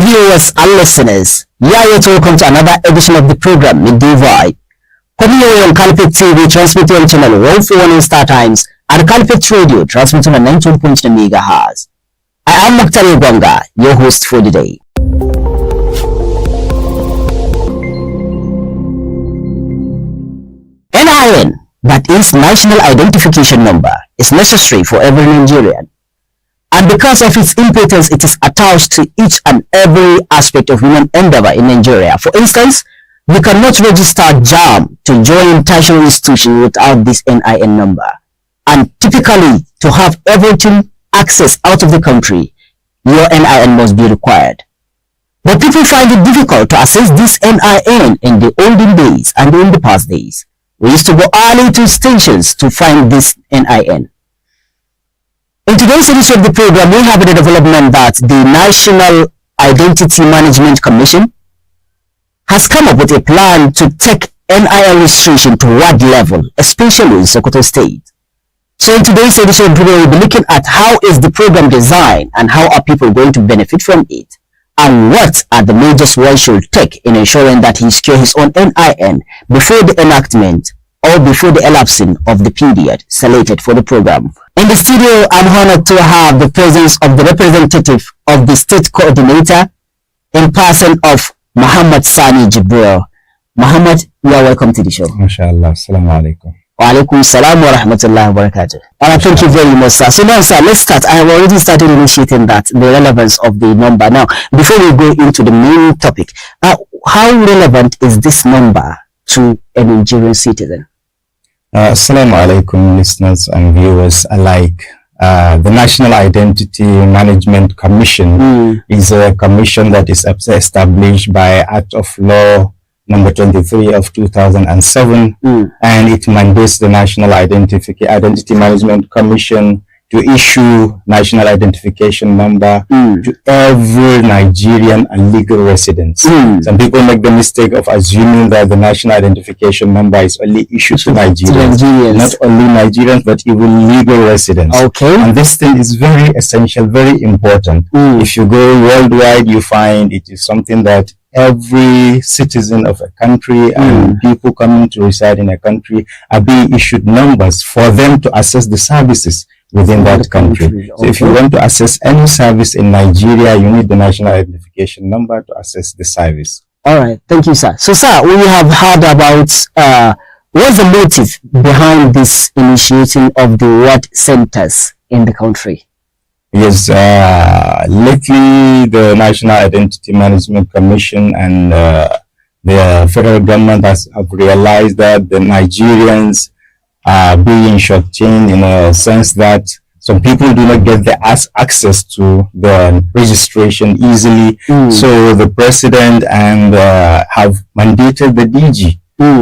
viewers and listeners, you are welcome to another edition of the program Midday Vibe. Coming here on Calipit TV, transmitting on channel 141 in Star Times, and Calipit Radio, transmitting on 19.9 MHz. I am Muktari Gonga, your host for the day. NIN, that is National Identification Number, is necessary for every Nigerian. And because of its importance, it is attached to each and every aspect of human endeavor in Nigeria. For instance, you cannot register JAM to join tertiary institution without this NIN number. And typically, to have everything access out of the country, your NIN must be required. But people find it difficult to access this NIN in the olden days and in the past days. We used to go early to stations to find this NIN. In today's edition of the program, we have a development that the National Identity Management Commission has come up with a plan to take NIN registration to ward level, especially in Sokoto State. So in today's edition of the program, we'll be looking at how is the program designed and how are people going to benefit from it, and what are the measures one should take in ensuring that he secures his own NIN before the enactment or before the elapsing of the period selected for the program. In the studio, I'm honored to have the presence of the representative of the state coordinator in person of Muhammad Sani Jibril. Muhammad, you are welcome to the show. MashaAllah. Assalamu alaikum. Wa alaikum salam wa rahmatullahi wa barakatuh. Thank you very much, sir. So now, sir, let's start. I have already started initiating that, the relevance of the number. Now, before we go into the main topic, how relevant is this number to a Nigerian citizen? Assalamu alaikum, listeners and viewers alike. The National Identity Management Commission is a commission that is established by Act of Law number 23 of 2007, and it mandates the National Identity Management Commission to issue national identification number to every Nigerian and legal residents. Some people make the mistake of assuming that the national identification number is only issued to Nigerians. Not only Nigerians, but even legal residents. Okay. And this thing is very essential, very important. If you go worldwide, you find it is something that every citizen of a country and people coming to reside in a country are being issued numbers for them to access the services within that country. So if you want to access any service in Nigeria, you need the national identification number to access the service. All right. Thank you, sir. So, sir, we have heard about what's the motive behind this initiating of the ward centers in the country? Yes, lately the National Identity Management Commission and the federal government have realized that the Nigerians are being shortchanged in a sense that some people do not get the access to the registration easily. So the president and have mandated the DG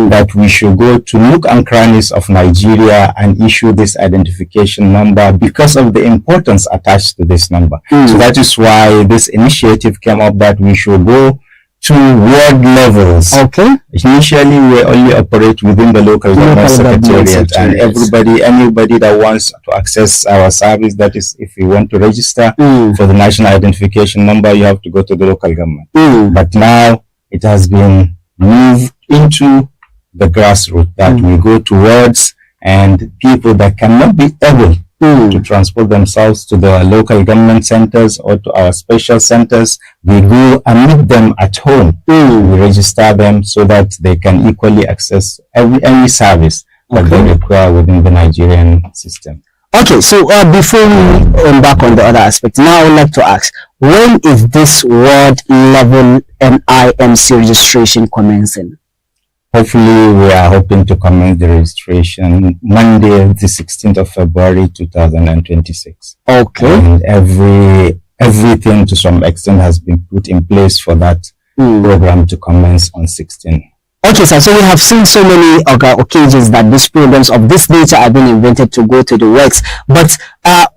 that we should go to nook and crannies of Nigeria and issue this identification number because of the importance attached to this number. So that is why this initiative came up, that we should go to ward levels. Okay. Initially, we only operate within the local government secretariat, and anybody that wants to access our service, that is, if you want to register for the national identification number, you have to go to the local government. But now it has been moved into the grassroots, that we go to wards, and people that cannot be able to transport themselves to the local government centers or to our special centers, we go and meet them at home. We register them so that they can equally access any service that they require within the Nigerian system. Okay, so before we embark on the other aspect, now I would like to ask, when is this ward level NIMC registration commencing? Hopefully, we are hoping to commence the registration Monday, the 16th of February, 2026. Okay. And everything to some extent has been put in place for that program to commence on 16. Okay, sir. So we have seen so many occasions that these programs of this nature have been invented to go to the works. But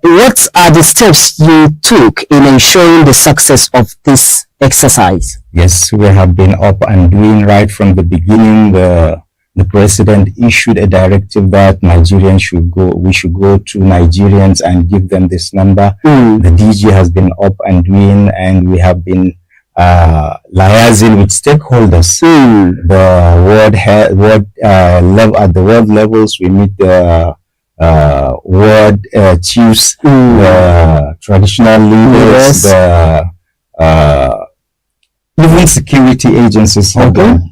what are the steps you took in ensuring the success of this exercise? Yes, we have been up and doing right from the beginning. The president issued a directive that Nigerians should go. We should go to Nigerians and give them this number. The DG has been up and doing, and we have been liaising with stakeholders. At the world levels, we meet the world chiefs, the traditional leaders, even security agencies have been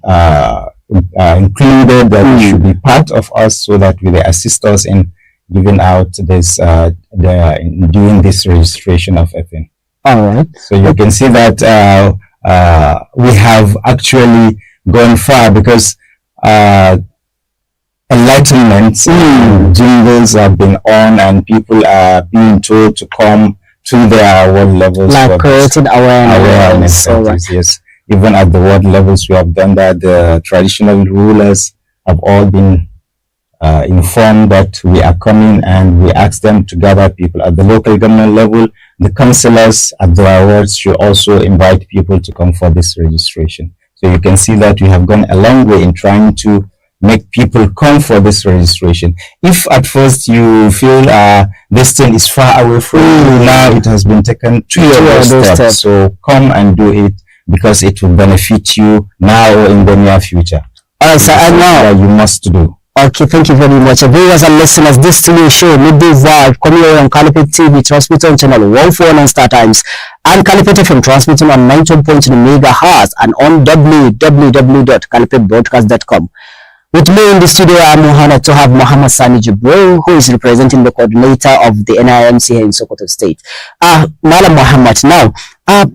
included that should be part of us, so that they assist us in giving out this doing this registration of FN. All right. So you can see that we have actually gone far, because enlightenment jingles have been on, and people are being told to come to their world levels, like creating awareness. Yes, even at the world levels we have done that. The traditional rulers have all been informed that we are coming, and we ask them to gather people. At the local government level, the councillors at their wards should also invite people to come for this registration. So you can see that we have gone a long way in trying to make people come for this registration. If at first you feel this thing is far away from you, now it has been taken to your doorstep. So come and do it, because it will benefit you now or in the near future. So now you must do. Okay, thank you very much. Viewers and listeners, this studio show, Midday Vibe, coming here on Calicut TV, transmitting on channel 149 Star Times, and Calicut FM transmitting on 19.2 megahertz and on www.calipatbroadcast.com. With me in the studio, I'm honored to have Muhammad Sani Jibril, who is representing the coordinator of the NIMC here in Sokoto State. Madam Muhammad, now,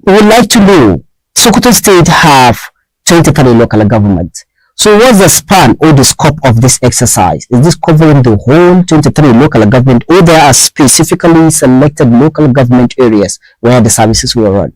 we would like to know, Sokoto State have 23 local governments. So what's the span or the scope of this exercise? Is this covering the whole 23 local government, or there are specifically selected local government areas where the services will run?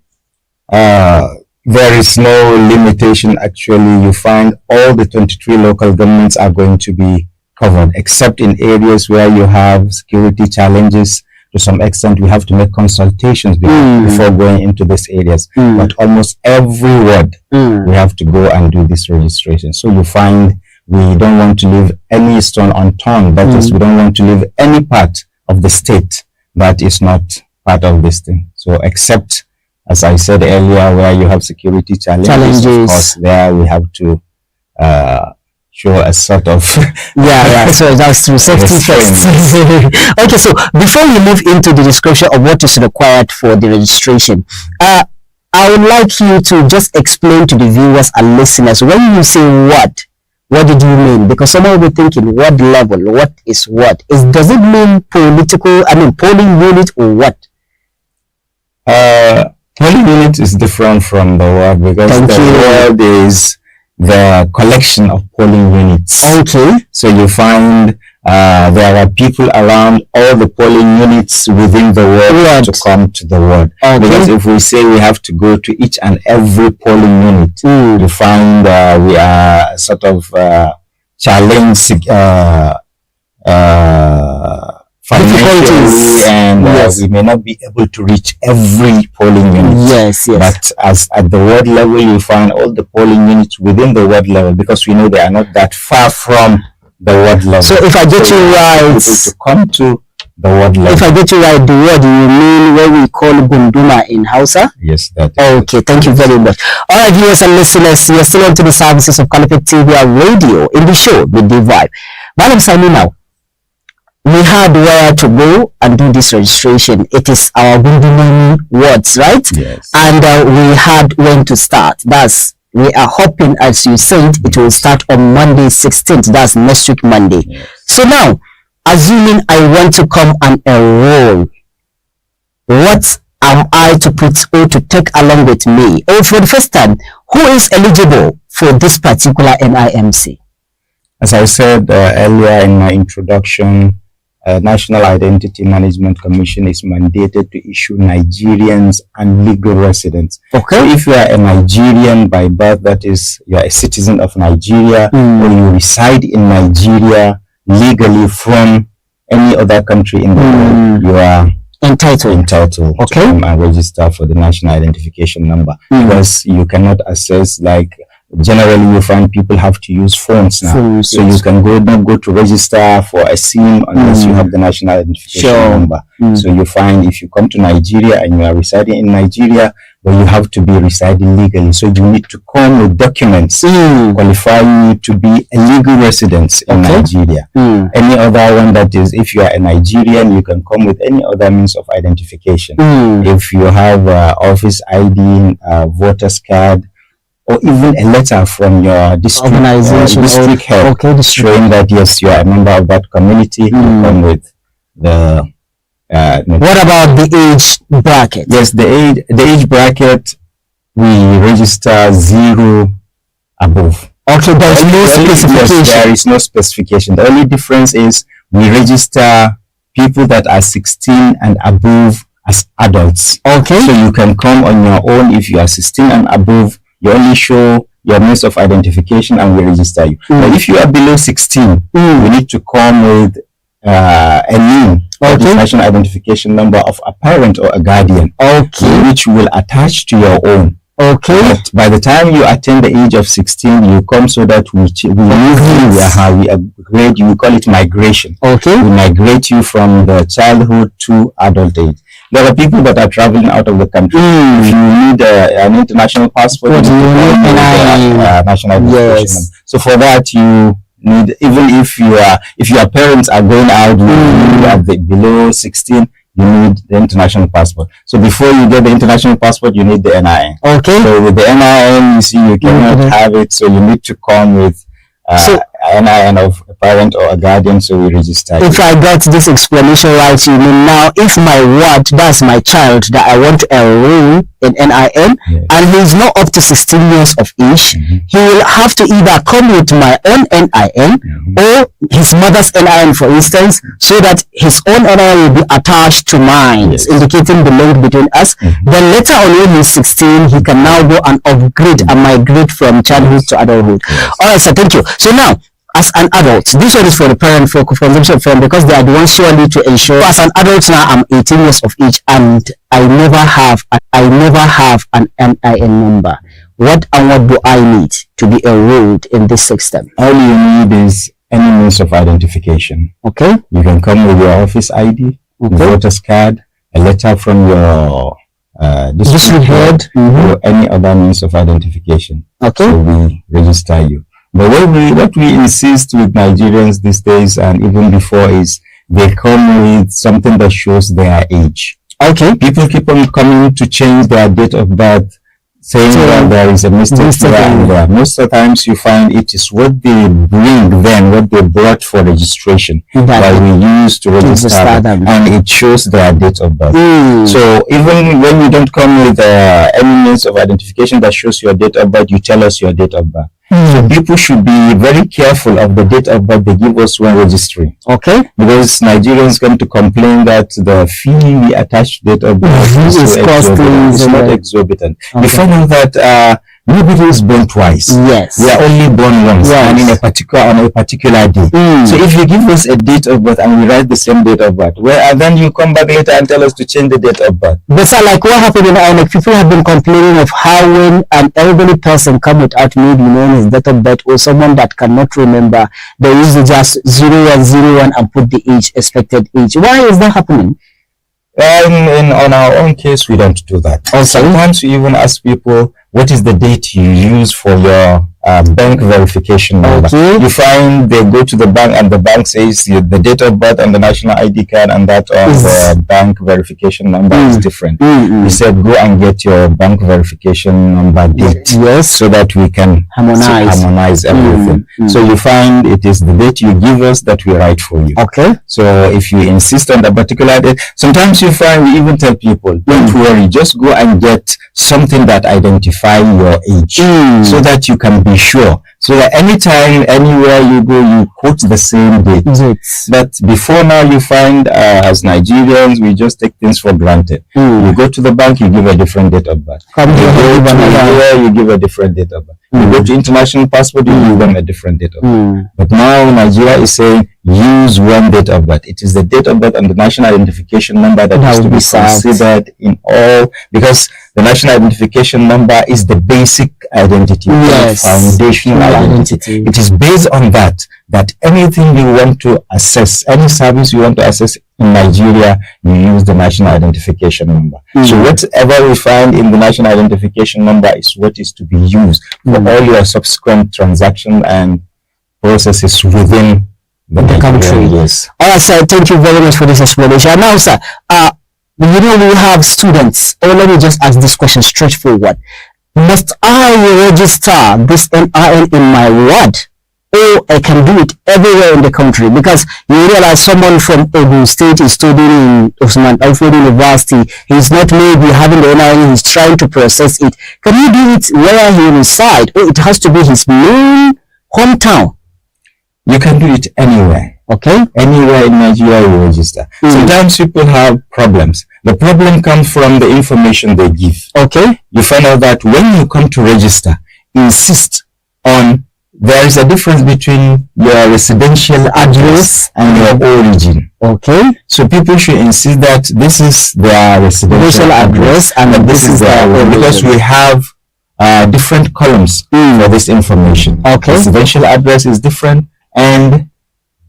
There is no limitation. Actually, you find all the 23 local governments are going to be covered, except in areas where you have security challenges. To some extent, we have to make consultations before going into these areas. But almost every ward, we have to go and do this registration. So you find we don't want to leave any stone unturned. That is, we don't want to leave any part of the state that is not part of this thing. So except, as I said earlier, where you have security challenges. Of course, there we have to show a sort of so that's through safety first. Okay, so before we move into the description of what is required for the registration, I would like you to just explain to the viewers and listeners, when you say what did you mean? Because someone will be thinking, what level, what is what? Does it mean polling unit, or what? Polling unit is different from the word, because the word is the collection of polling units. Okay. So you find there are people around all the polling units within the ward to come to the ward. Okay. Because if we say we have to go to each and every polling unit, you find we are sort of challenged financially, and we may not be able to reach every polling unit. Yes. But as at the ward level, you find all the polling units within the ward level, because we know they are not that far from the ward level. So if I get you right, to come to the ward level. If I get you right, the word you mean where we call Gunduma in Hausa? Yes, that is. Okay, thank you very much. All right, viewers and listeners, you are still on to the services of Calicut TV and radio in the show, Midday Vibe. Madam Sani, now, we had where to go and do this registration. It is our Gundumani wards, right? Yes. And we had when to start. We are hoping, as you said, it will start on Monday 16th. That's next week, Monday. Yes. So now, assuming I want to come and enroll, what am I to put or to take along with me? Or for the first time, who is eligible for this particular NIMC? As I said earlier in my introduction, National Identity Management Commission is mandated to issue Nigerians and legal residents. Okay. So if you are a Nigerian by birth, that is, you are a citizen of Nigeria, or you reside in Nigeria legally from any other country in the world, you are entitled to come and register for the national identification number, because you cannot access, like generally you find people have to use phones now. So yes. you can not go to register for a SIM unless you have the national identification number. So you find if you come to Nigeria and you are residing in Nigeria, but you have to be residing legally. So you need to come with documents qualifying you to be a legal resident in Nigeria. Any other one, that is, if you are a Nigerian, you can come with any other means of identification. If you have office ID, voter's card, or even a letter from your district organization, district head showing that yes, you are a member of that community, you come with the what about the age bracket? Yes, the age bracket, we register 0 above. Okay, there is no specification. Yes, there is no specification. The only difference is we register people that are 16 and above as adults. Okay. So you can come on your own if you are 16 and above. You only show your means of identification and we register you. But if you are below 16, you need to come with a name, national identification number of a parent or a guardian, which will attach to your own. But by the time you attain the age of 16, you come so that we upgrade you. We call it migration. We migrate you from the childhood to adult age. There are people that are traveling out of the country. If you need an international passport, you need national identification number. So for that, you need, even if your parents are going out, you are below 16, you need the international passport. So before you get the international passport, you need the NIN. So with the NIN, you see, you cannot have it. So you need to come with NIN of a parent or a guardian, so we register. If I got this explanation right, you mean now if my ward, that's my child that I want to enroll in NIN, and he's not up to 16 years of age, he will have to either come with my own NIN or his mother's NIN, for instance, so that his own NIN will be attached to mine, indicating the link between us. Then later on, when he's 16, he can now go and upgrade and migrate from childhood to adulthood. All right, sir, thank you. So now, as an adult, this one is for the parent, for consumption firm, because they are the ones surely to ensure. As an adult now, I'm 18 years of age and I never have an NIN number. What do I need to be enrolled in this system? All you need is any means of identification. You can come with your office ID, voter's card, a letter from your district head, or any other means of identification. So we register you. But what we insist with Nigerians these days and even before is they come with something that shows their age. People keep on coming to change their date of birth, saying that there is a mistake here and there. Most of the times you find it is what they bring then, what they brought for registration, that we use to register them, and it shows their date of birth. So even when you don't come with any means of identification that shows your date of birth, you tell us your date of birth. So people should be very careful of the date of birth they give us when registering. Because Nigerians come to complain that the fee we attach to date of birth is costly. It's not exorbitant. You find out that nobody is born twice. We are only born once, and on a particular day. So if you give us a date of birth and we write the same date of birth, then you come back later and tell us to change the date of birth. But sir, like what happened in INEC, people have been complaining of how when an elderly person come without maybe knowing his date of birth, or someone that cannot remember, they usually just 0101 and put the age, expected age. Why is that happening? On our own case, we don't do that. Sometimes we even ask people, what is the date you use for your bank verification number? You find they go to the bank and the bank says the date of birth on the national ID card and that on the bank verification number is different. We said go and get your bank verification number date, so that we can harmonize everything. So you find it is the date you give us that we write for you. So if you insist on the particular date, sometimes you find we even tell people, don't worry, just go and get something that identifies your age, so that you can be sure So that anytime, anywhere you go, you quote the same date. But before now, you find as Nigerians, we just take things for granted. You go to the bank, you give a different date of birth. You go to Nigeria, you give a different date of birth. You go to international passport, you give them a different date of birth. But now Nigeria is saying, use one date of birth. It is the date of birth and the national identification number that has to be considered in all, because the national identification number is the basic identity, foundational identity. It is based on that anything you want to access, any service you want to access in Nigeria, you use the national identification number. So whatever we find in the national identification number is what is to be used for all your subsequent transactions and processes within the country. Yes. All right, sir. Thank you very much for this explanation. Now, sir, you know, we have students. Oh, let me just ask this question straightforward. Must I register this NIN in my ward? Or I can do it everywhere in the country? Because you realize someone from Ogun State is studying in Osman Alfred University. He's not maybe having the NIN, he's trying to process it. Can you do it where he resides? Or it has to be his main hometown? You can do it anywhere. Okay. Anywhere in Nigeria you register. Sometimes people have problems. The problem comes from the information they give. Okay. You find out that when you come to register, insist on, there is a difference between your residential address and your origin. Okay. So people should insist that this is their residential address and this is their origin. Because we have different columns for this information. Okay. Residential address is different and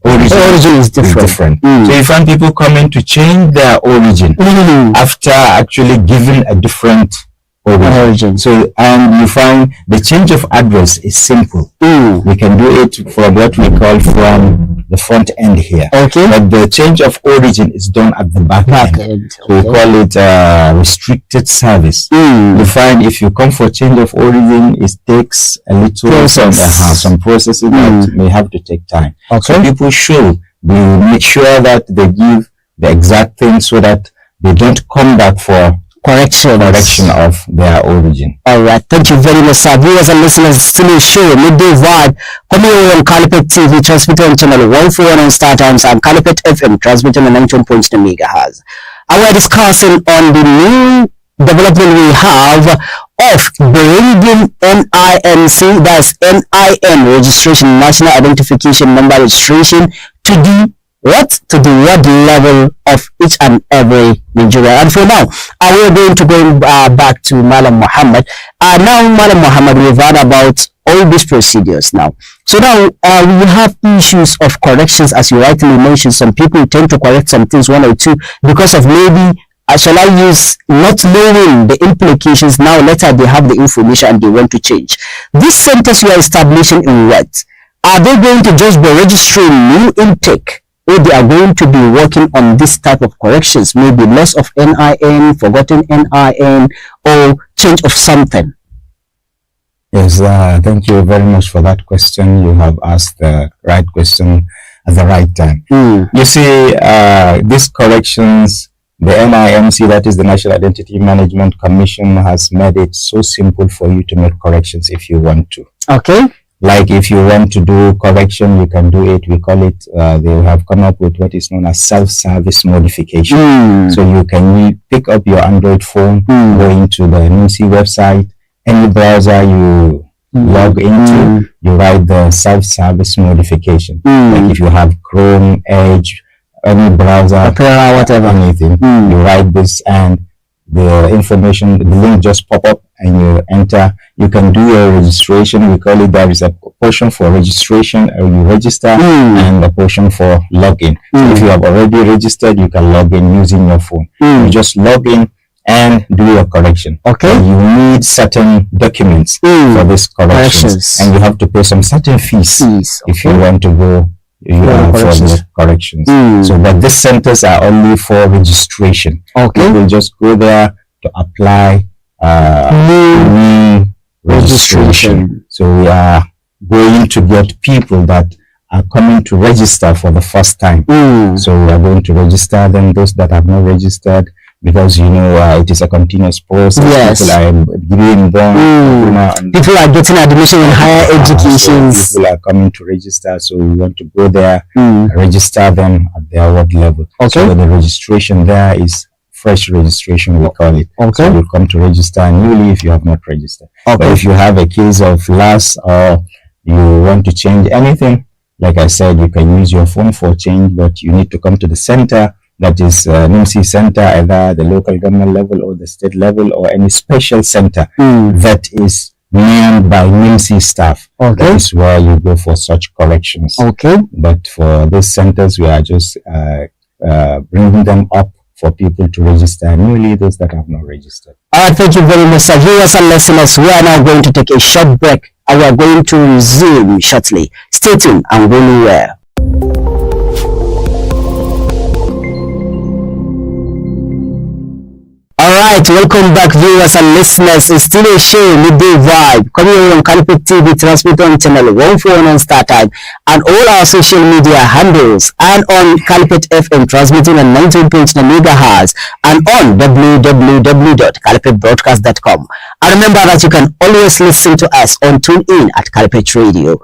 origin is different. So you find people coming to change their origin after actually giving a different origin. So, and you find the change of address is simple. We can do it from what we call from the front end here. Okay. But the change of origin is done at the back end. So we call it restricted service. You find if you come for change of origin, it takes a little some processing that may have to take time. Okay. So people should make sure that they give the exact thing so that they don't come back for correction of their origin. All right, thank you very much, sir. Viewers and listeners, still a show Midday Vibe coming over on Calicut TV, transmitted on channel 141 on Star Times, and Calicut FM, transmitted on 19.2 megahertz. And we're discussing on the new development we have of bringing NIMC, that's NIN registration, National Identification Number registration, to the ward level of each and every Nigerian. And for now, we're going to go back to Malam Muhammad. Now, Malam Muhammad, we've heard about all these procedures now. So now we have issues of corrections, as you rightly mentioned. Some people tend to correct some things, one or two, because of maybe, shall I use, not knowing the implications. Now later they have the information and they want to change. These centers you are establishing in what? Are they going to just be registering new intake? Or they are going to be working on this type of corrections, maybe loss of NIN, forgotten NIN, or change of something? Yes, thank you very much for that question. You have asked the right question at the right time. You see, these corrections, the NIMC, that is the National Identity Management Commission, has made it so simple for you to make corrections if you want to. Okay. Like if you want to do correction, you can do it. We call it, they have come up with what is known as self-service modification. So you can pick up your Android phone, go into the NIMC website, any browser you log into, you write the self-service modification. Like if you have Chrome, Edge, any browser, Opera, whatever, anything, you write this and the information, the link just pop up and you enter. You can do your registration. We call it, there is a portion for registration, or you register, and a portion for login. So if you have already registered, you can log in using your phone. You just log in and do your correction. Okay. And you need certain documents for this corrections, and you have to pay some certain fees if you want to go for the corrections. So, but these centers are only for registration. Okay. You will just go there to apply new registration. So we are going to get people that are coming to register for the first time. So we are going to register them. Those that have not registered, because it is a continuous process. Yes. People are being born, and people are getting admission in higher education. So people are coming to register, so we want to go there, register them at their ward level. Okay. So the registration there is fresh registration, we call it. Okay. So you come to register newly if you have not registered. Okay. But if you have a case of loss or you want to change anything, like I said, you can use your phone for change, but you need to come to the center, that is NIMC center, either the local government level or the state level or any special center that is manned by NIMC staff. Okay. That is where you go for such corrections. Okay. But for these centers, we are just bringing them up for people to register newly, those that have not registered. Thank you very much, sir. Viewers and listeners, we are now going to take a short break and we are going to resume shortly. Stay tuned and go nowhere. Alright, welcome back, viewers and listeners. It's still a show, Midday Vibe, coming here on Calicut TV, transmitted on channel 141 on StarTime, and all our social media handles, and on Calicut FM, transmitting on 19.9 MHz, and on www.caliputbroadcast.com. And remember that you can always listen to us on TuneIn at Calicut Radio.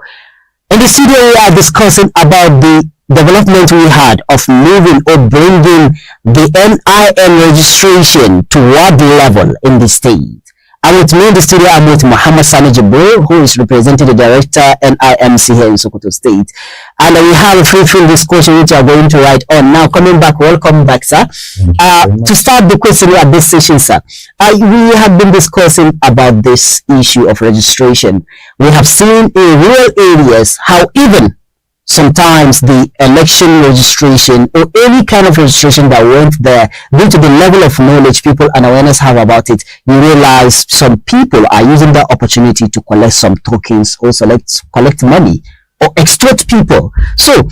In the studio, we are discussing about the development we had of moving or bringing the NIN registration to ward level in the state. And with me in the studio, I'm with Muhammad Sani Jibril, who is representing the director NIMC here in Sokoto State. And we have a fruitful discussion which we are going to write on. Now, coming back, welcome back, sir. To start the question at this session, sir, we have been discussing about this issue of registration. We have seen in rural areas how even sometimes the election registration or any kind of registration that went there, due to the level of knowledge people and awareness have about it, you realize some people are using that opportunity to collect some tokens or collect money or extort people. So,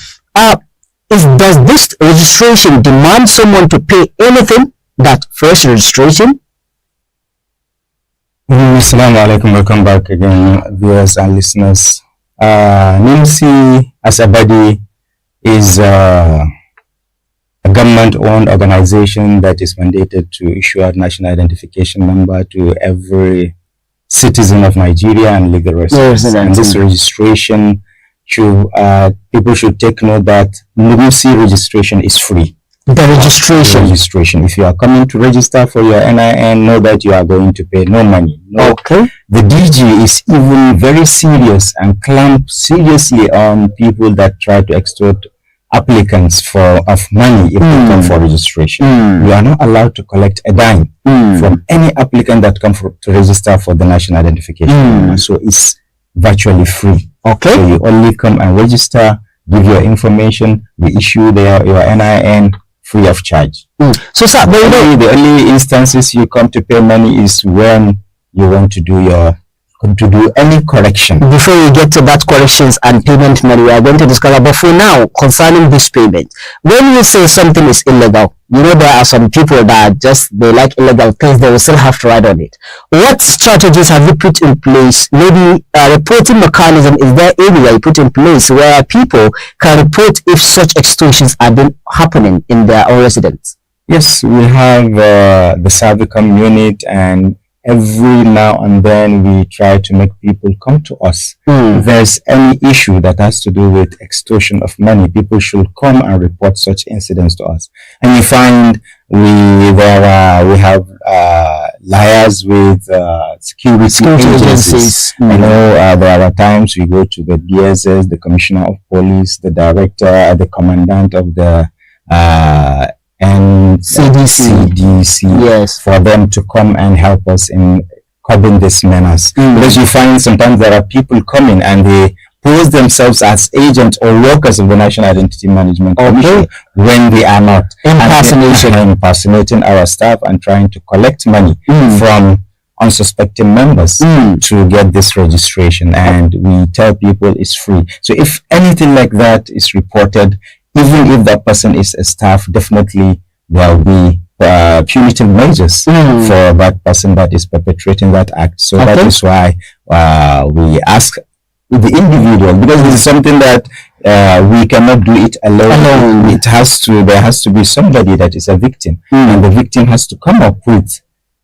does this registration demand someone to pay anything, that first registration? Assalamu alaikum, welcome back again, viewers and listeners. NIMC as a body is a government-owned organization that is mandated to issue a national identification number to every citizen of Nigeria and legal residents. And this registration, people should take note that NIMC registration is free. The registration. If you are coming to register for your NIN, know that you are going to pay no money. No. Okay. The DG is even very serious and clamp seriously on people that try to extort applicants of money if they come for registration. You are not allowed to collect a dime from any applicant that comes to register for the national identification number. So it's virtually free. Okay. So you only come and register, give your information, we issue your NIN free of charge. So, sir, the only instances you come to pay money is when you want to do any correction. Before we get to that corrections and payment money, we are going to discuss. But for now, concerning this payment, when you say something is illegal, there are some people that they like illegal things, they will still have to ride on it. What strategies have you put in place? Maybe a reporting mechanism, is there area you put in place where people can report if such extortions have been happening in their own residence? Yes, we have the Servicom unit, and every now and then we try to make people come to us. If there's any issue that has to do with extortion of money, people should come and report such incidents to us. And you find we have liars with security agencies. There are times we go to the DSS, the Commissioner of Police, the Director, the Commandant of the and CDC, yes, for them to come and help us in curbing this menace. Because you find sometimes there are people coming and they pose themselves as agents or workers of the National Identity Management Commission when they are not. Impersonating our staff and trying to collect money from unsuspecting members to get this registration. And we tell people it's free. So if anything like that is reported, even if that person is a staff, definitely there will be punitive measures for that person that is perpetrating that act. So that is why we ask the individual, because this is something that we cannot do it alone. There has to be somebody that is a victim, and the victim has to come up with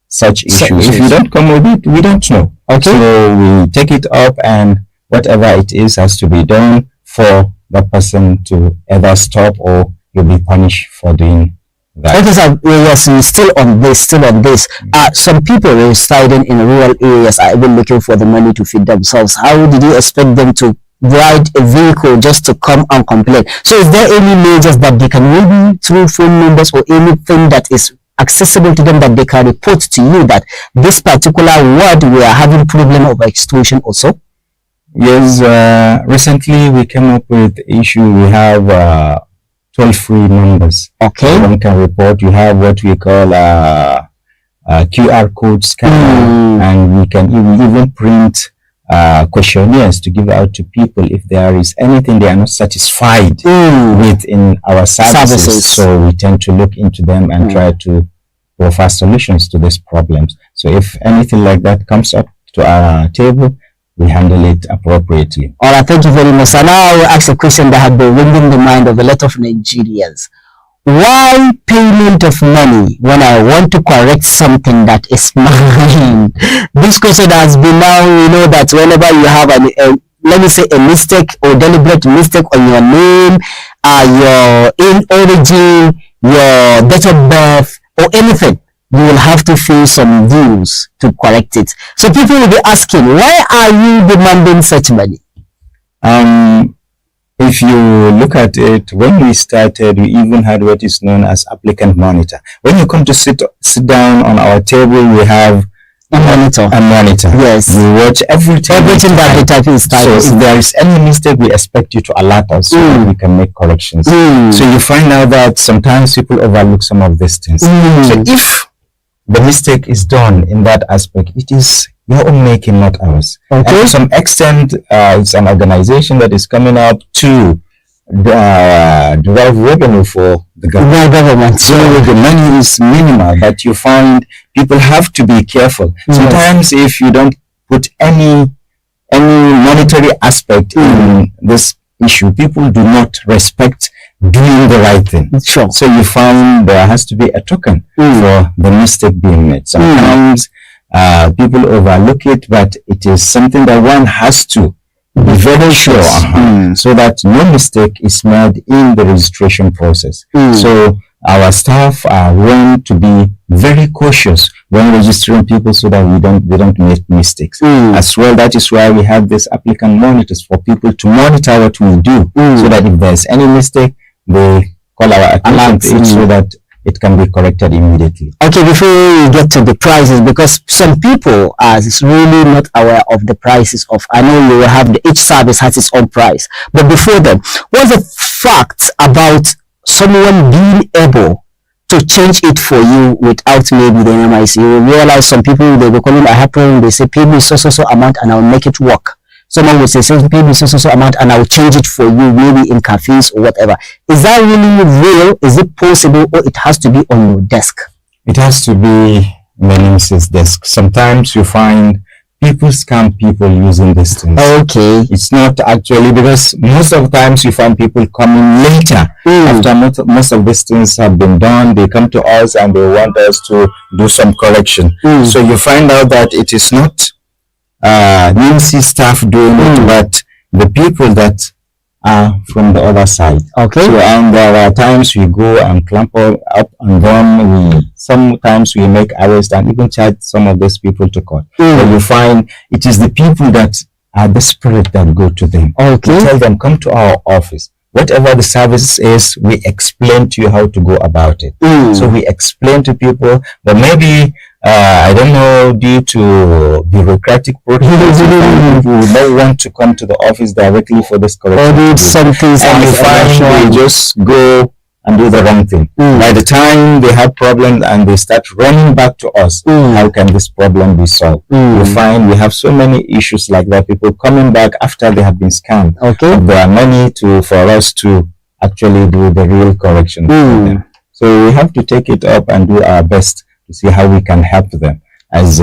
such issues. If you don't come with it, we don't know. Okay. So we take it up, and whatever it is has to be done for the person to either stop or you'll be punished for doing that. Okay, so yes, still on this. Some people residing in rural areas are even looking for the money to feed themselves. How did you expect them to ride a vehicle just to come and complain? So is there any measures that they can maybe through phone numbers or anything that is accessible to them that they can report to you that this particular ward we are having problem of extortion also? Yes, recently we came up with the issue. We have toll-free numbers. Okay. One can report. You have what we call QR code scanner, and we can even print questionnaires to give out to people if there is anything they are not satisfied with in our services. So we tend to look into them and try to offer solutions to these problems. So if anything like that comes up to our table, we handle it appropriately. All right, thank you very much. And now I will ask a question that had been ringing the mind of a lot of Nigerians. Why payment of money when I want to correct something that is mine? This question has been now, you know, that whenever you have let me say a mistake or deliberate mistake on your name, your in origin, your date of birth, or anything, you will have to fill some dues to correct it. So people will be asking, why are you demanding such money? If you look at it, when we started, we even had what is known as applicant monitor. When you come to sit down on our table, we have a monitor. Yes. We watch everything that the type is typing. So if there is any mistake, we expect you to alert us so that we can make corrections. So you find out that sometimes people overlook some of these things. So if the mistake is done in that aspect, it is your own making, not ours. Okay. And to some extent, it's an organization that is coming up to derive revenue for the government. So the money is minimal, but you find people have to be careful. Sometimes if you don't put any monetary aspect in this issue, people do not respect doing the right thing. Sure. So you find there has to be a token for the mistake being made. Sometimes people overlook it, but it is something that one has to be very sure so that no mistake is made in the registration process. So our staff are going to be very cautious when registering people so that they don't make mistakes. As well, that is why we have this applicant monitors for people to monitor what we do, so that if there's any mistake, they call our attention to it so that it can be corrected immediately. Okay, before we get to the prices, because some people are really not aware of the prices of, I know you will have each service has its own price, but before then, what's the fact about someone being able to change it for you without maybe the NIMC? You will realize some people, they will call in a happen, they say pay me so amount and I'll make it work. Someone will say pay me so amount and I'll change it for you, maybe in cafes or whatever. Is that really real? Is it possible, or it has to be on your desk? It has to be the NIMC's desk. Sometimes you find people scam people using these things. Okay. It's not actually, because most of the times you find people coming later after most of these things have been done. They come to us and they want us to do some correction. So you find out that it is not NIMC staff doing it, but the people that are from the other side. Okay. So, and there are times we go and clamp up on them. Sometimes we make arrests and even charge some of these people to court. But you find it is the people that are desperate that go to them. Okay. We tell them, come to our office. Whatever the service is, we explain to you how to go about it. So we explain to people, but maybe I don't know, due to bureaucratic protocols, people don't want to come to the office directly for this correction. And you find they just go and do the wrong thing. By the time they have problems and they start running back to us, how can this problem be solved? You find we have so many issues like that, people coming back after they have been scammed of their money for us to actually do the real correction for them. So we have to take it up and do our best to see how we can help them as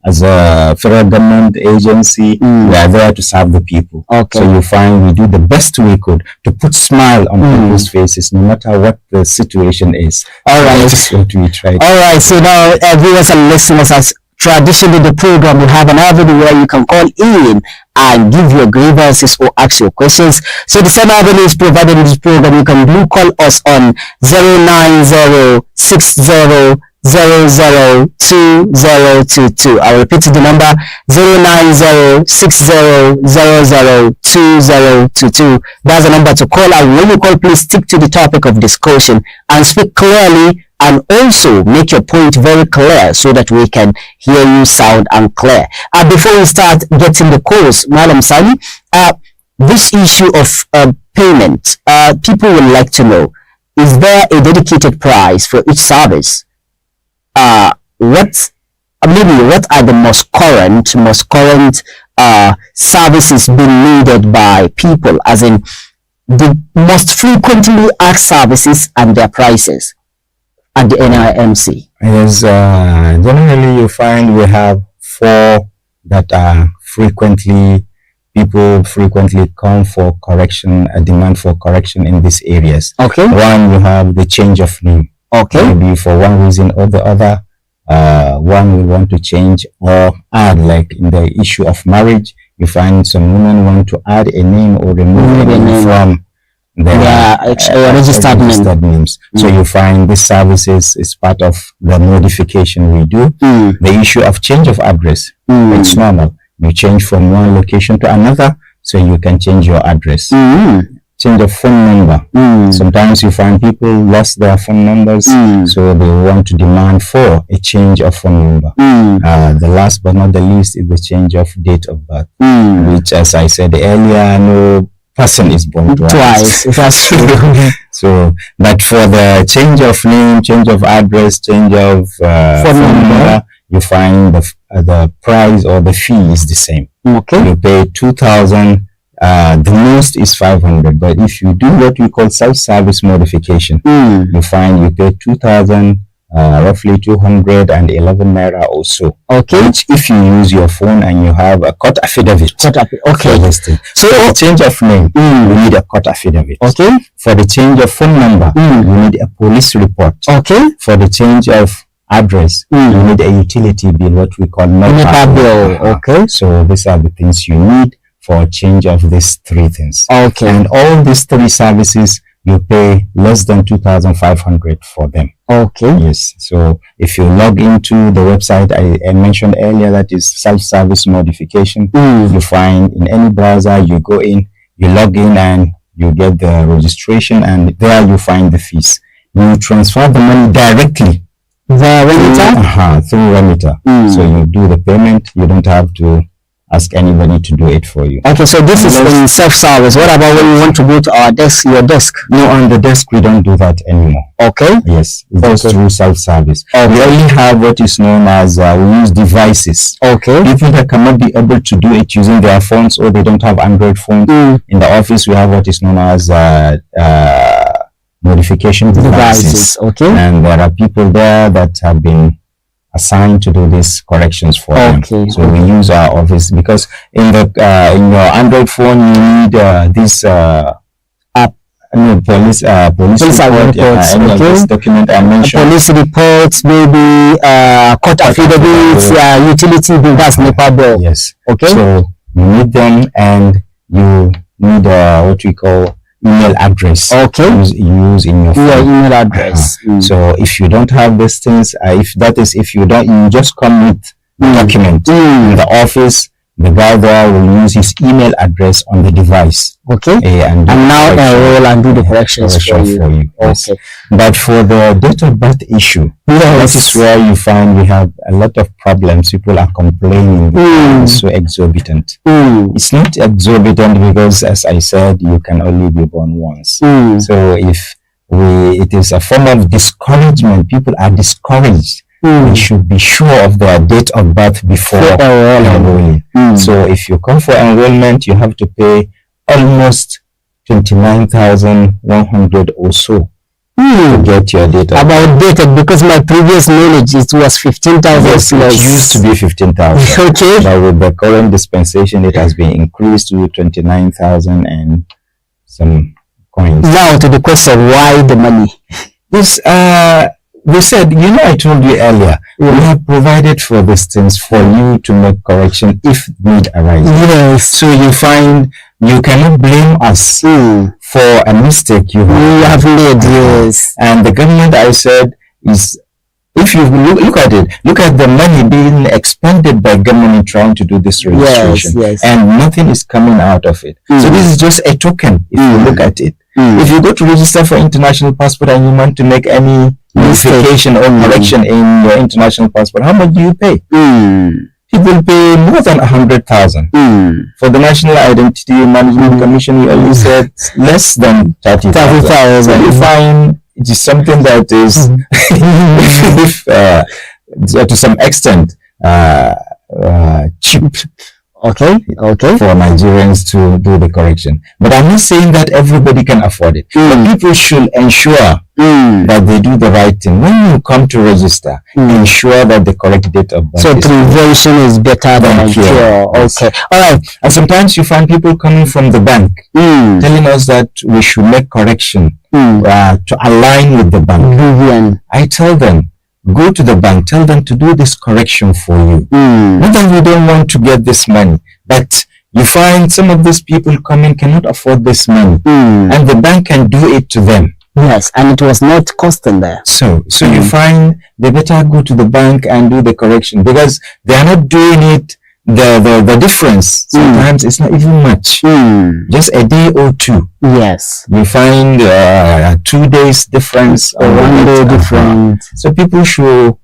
as a federal government agency, we are there to serve the people. Okay. So you find we do the best we could to put smile on people's faces, no matter what the situation is. All right. That's what we try. All right. So now, viewers and listeners, as traditionally the program, we have an avenue where you can call in and give your grievances or ask your questions. So the same avenue is provided in this program. You can do call us on 09060002022. I will repeat the number 09060002022. That's the number to call, and when you call, please stick to the topic of discussion and speak clearly, and also make your point very clear so that we can hear you sound and clear. Before we start getting the calls, Madam Sani, this issue of payment, people would like to know, is there a dedicated price for each service? What are the most current services being needed by people, as in the most frequently asked services and their prices at the NIMC? Yes, generally you find we have 4 that are people frequently come for correction, a demand for correction in these areas. Okay. One, you have the change of name. Okay. Maybe for one reason or the other, one will want to change or add, like in the issue of marriage, you find some women want to add a name or remove a name from their registered names. So you find this services is part of the modification we do. The issue of change of address, it's normal. You change from one location to another, so you can change your address. Change of phone number. Sometimes you find people lost their phone numbers, so they want to demand for a change of phone number. The last but not the least is the change of date of birth, which, as I said earlier, no person is born twice. That's true. So, but for the change of name, change of address, change of phone number, you find the price or the fee is the same. Okay. You pay 2,000. The most is 500, but if you do what we call self-service modification, you find you pay 2,000, roughly 211 naira or so. Okay. Which, if you use your phone and you have a court affidavit. Okay. So for the change of name, you need a court affidavit. Okay. For the change of phone number, you need a police report. Okay. For the change of address, you need a utility bill, what we call NEPA bill. Okay. So these are the things you need for change of these 3 things. Okay. And all these 3 services, you pay less than 2,500 for them. Okay. Yes. So if you log into the website I mentioned earlier, that is self-service modification, you find in any browser, you go in, you log in, and you get the registration, and there you find the fees. You transfer the money directly. The remitter? Through remitter. So you do the payment, you don't have to ask anybody to do it for you. Okay, so this is in self-service. What about when you want to go to our desk, your desk? No, on the desk we don't do that anymore. Okay. Yes, it's just through self-service. Okay. We only have what is known as we use devices. Okay. People that cannot be able to do it using their phones, or they don't have Android phones. In the office we have what is known as modification devices. Okay. And there are people there that have been assigned to do these corrections for them. So we use our office, because in the in your Android phone you need this app, police report, this document I mentioned. Police reports, maybe court affidavits, utility bill, that's NEPA bill. Yes. Okay. So you need them, and you need what we call email address. Okay. Use in your phone. Yeah, email address. So if you don't have these things, if you don't, you just come with the document in the office. The guy there will use his email address on the device. Okay. And now enroll and do the corrections for you. Yes. Okay. But for the date of birth issue, that is where you find we have a lot of problems. People are complaining it's so exorbitant. It's not exorbitant because, as I said, you can only be born once. So it is a form of discouragement. People are discouraged. They should be sure of their date of birth before enrolling. So if you come for enrollment, you have to pay almost 29,100 or so to get your data. About data, because my previous knowledge it was 15,000. Yes, it used to be 15,000. Okay. But with the current dispensation, it has been increased to 29,000 and some coins. Now to the question, why the money? This, we said, I told you earlier, we have provided for these things for you to make correction if need arises. Yes. So you find you cannot blame us for a mistake you have made. Yes. And the government, I said, is, if you look at it, look at the money being expended by government trying to do this registration. Yes. And nothing is coming out of it. So this is just a token if you look at it. If you go to register for international passport and you want to make any modification or correction in your international passport, how much do you pay? People pay more than 100,000. For the National Identity Management Commission, we only said less than 30,000. So you find it is something that is, to some extent, cheap. Okay. For Nigerians to do the correction. But I'm not saying that everybody can afford it. But people should ensure that they do the right thing. When you come to register, ensure that the correct date of birth. So prevention is better than cure. Okay. All right. And sometimes you find people coming from the bank telling us that we should make correction to align with the bank. I tell them, go to the bank, tell them to do this correction for you. Not that we don't want to get this money, but you find some of these people coming cannot afford this money, and the bank can do it to them. Yes, and it was not costing them. So you find they better go to the bank and do the correction, because they are not doing it. The difference sometimes it's not even much. Just a day or two. Yes. You find 2 days difference or 1 day difference. So people should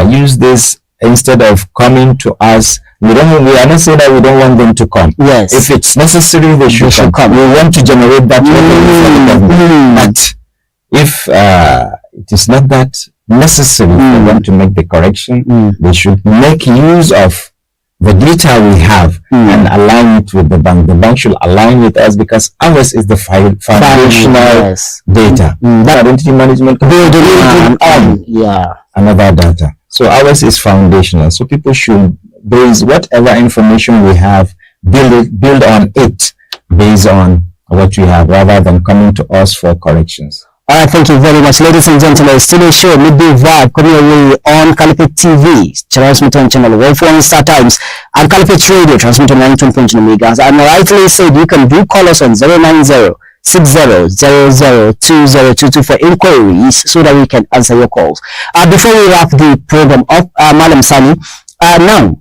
use this instead of coming to us. We are not saying that we don't want them to come. Yes. If it's necessary, they should come. We want to generate that revenue for the government. But if it is not that necessary for them to make the correction, they should make use of the data we have and align it with the bank. The bank should align with us, because ours is the foundational data. That identity management another data. So ours is foundational. So people should base whatever information we have, build on it based on what we have, rather than coming to us for corrections. All right, thank you very much, ladies and gentlemen. Still a show, Midday Vibe, coming away on Caliphate TV, transmitted on channel 141 Star Times, and Caliphate Radio, transmitted on 9.20 megas. And rightly said, you can do call us on 090-6000-2022 for inquiries, so that we can answer your calls. Before we wrap the program up, Malam Sani, now,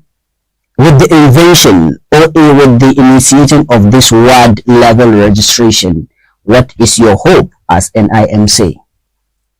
with the invention or with the initiating of this ward level registration, what is your hope as NIMC?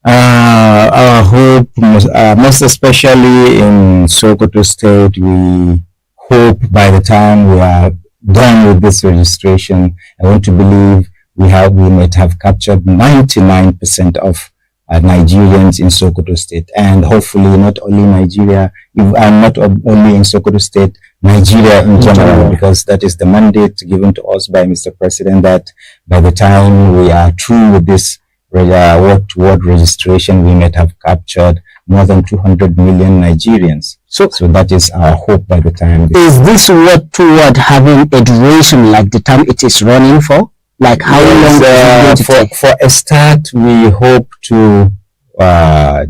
Our hope, most especially in Sokoto State, we hope by the time we are done with this registration, I want to believe we might have captured 99% of Nigerians in Sokoto State, and hopefully not only Nigeria, not only in Sokoto State, Nigeria in general, because that is the mandate given to us by Mr. President, that by the time we are through with this ward registration, we might have captured more than 200 million Nigerians. So that is our hope by the time. Is this word toward having a duration, like the time it is running for? Like how long is it going to take? For a start, we hope to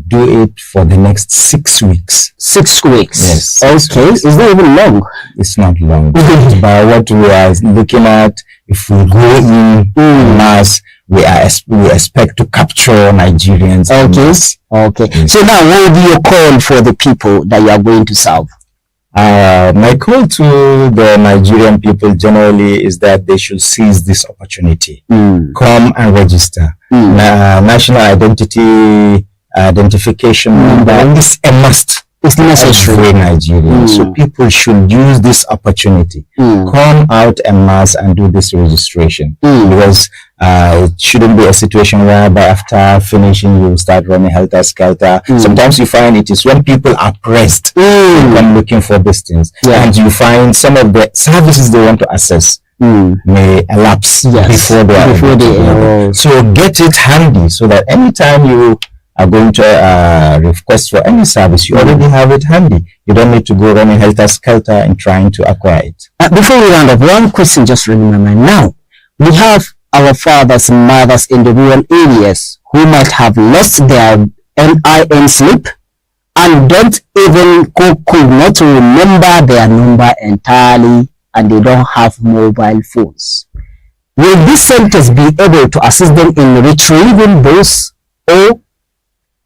do it for the next 6 weeks. 6 weeks? Yes. Okay. Is that even long? It's not long. But what we are looking at, if we go in mass, we expect to capture Nigerians. Okay. Okay. Yes. So now, what will be your call for the people that you are going to serve? My call to the Nigerian people generally is that they should seize this opportunity. Come and register. National identification number is a must. It's necessary. Every Nigerian. So people should use this opportunity. Come out en masse and do this registration. Because it shouldn't be a situation whereby after finishing you start running helter-skelter. Sometimes you find it is when people are pressed, they come looking for these things. And you find some of the services they want to access may elapse before they enroll. So get it handy so that anytime you are going to request for any service, you already have it handy. You don't need to go running helter-skelter and trying to acquire it. Before we round up, one question just running my mind now. We have our fathers and mothers in the rural areas who might have lost their NIN slip and don't even could not remember their number entirely, and they don't have mobile phones. Will these centers be able to assist them in retrieving those, or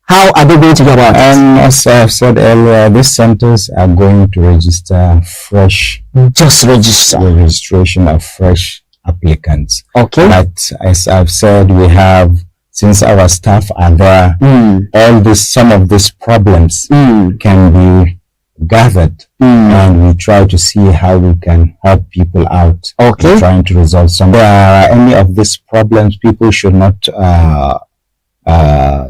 how are they going to go about it? As I've said earlier, these centers are going to register fresh. Just register. The registration of fresh applicants. Okay. But as I've said, we have, since our staff are there, some of these problems can be gathered, and we try to see how we can help people out. Okay. Trying to resolve some. There are any of these problems, people should not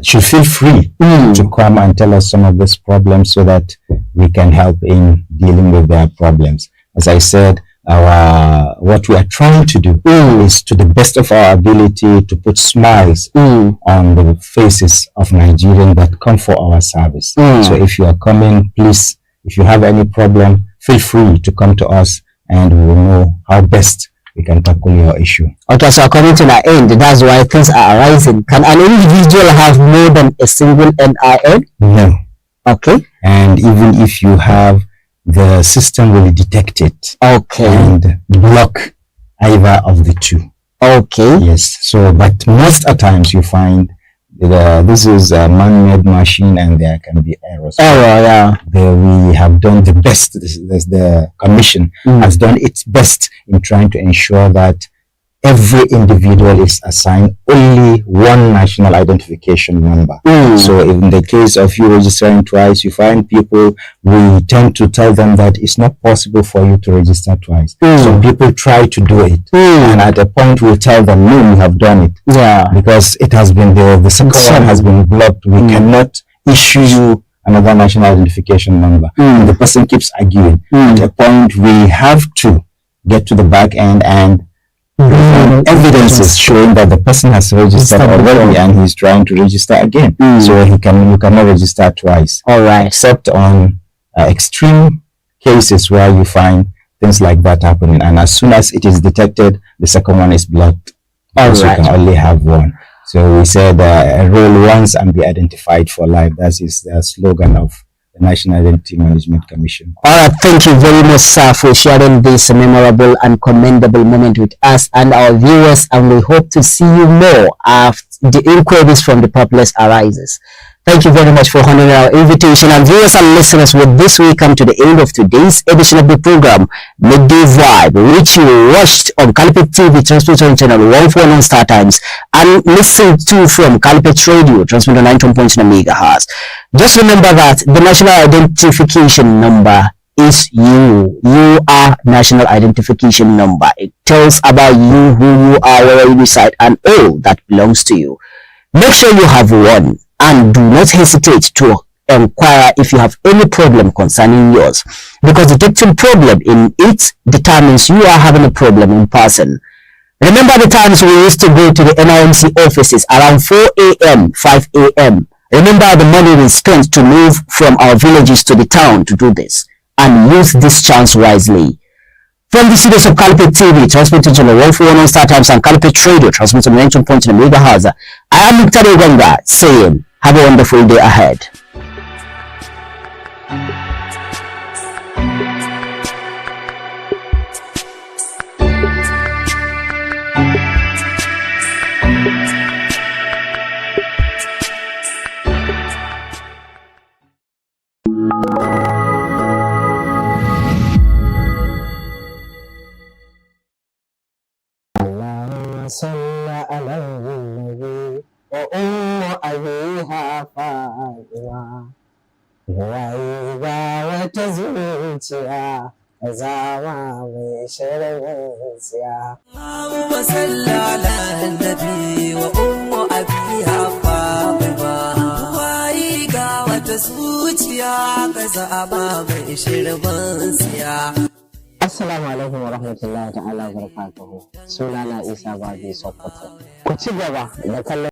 should feel free to come and tell us some of these problems so that we can help in dealing with their problems. As I said, what we are trying to do is, to the best of our ability, to put smiles on the faces of Nigerians that come for our service. So if you are coming, please, if you have any problem, feel free to come to us, and we will know how best we can tackle your issue. Okay, so according to the end, that's why things are arising. Can an individual have more than a single NIN? No. Okay. And even if you have, the system will detect it. Okay. And block either of the two. Okay. Yes. So, but most of times you find this is a man-made machine, and there can be errors. Yeah. We have done the best. The commission has done its best in trying to ensure that every individual is assigned only one national identification number. So in the case of you registering twice, you find people, we tend to tell them that it's not possible for you to register twice. So people try to do it. And at a point we tell them, no, you have done it. Yeah. Because it has been the second one has been blocked. We cannot issue you another national identification number. And the person keeps arguing. At a point we have to get to the back end and evidences showing that the person has registered already and he's trying to register again. So you cannot register twice. All right. Except on extreme cases where you find things like that happening, and as soon as it is detected, the second one is blocked. So you can only have one. So we said enroll once and be identified for life. That is the slogan of the National Identity Management Commission. All right, thank you very much, sir, for sharing this memorable and commendable moment with us and our viewers, and we hope to see you more after the inquiries from the populace arises. Thank you very much for honoring our invitation. And viewers and listeners, with this we come to the end of today's edition of the program, Midday Vibe, which you watched on Calicut TV, transmitted on channel 141 Star Times, and listened to from Calicut Radio, transmitted on 9.9 MHz. Just remember that the national identification number is you. You are national identification number. It tells about you, who you are, where you reside, and all that belongs to you. Make sure you have one. And do not hesitate to inquire if you have any problem concerning yours, because detecting problem in it determines you are having a problem in person. Remember the times we used to go to the NIMC offices around 4 a.m., 5 a.m. Remember the money we spent to move from our villages to the town to do this, and use this chance wisely. From the studios of Calicut TV, transmitted on the 141 Star Times and Calicut Radio, transmitted on 9.9 MHz, I am Muktari Ganga saying, have a wonderful day ahead. صلى على النبي وأم أبيها فاطمة وإذا وتزوجها زعما بشرمسيا اللهم صل على النبي وأم أبيها فاطمة وإذا وتزوجها زعما بشرمسيا Assalamu alaikum wa rahmatullahi ta'ala wa barakatuhu. Sunana Isa Babi Sokoto. Ku ci gaba da kallon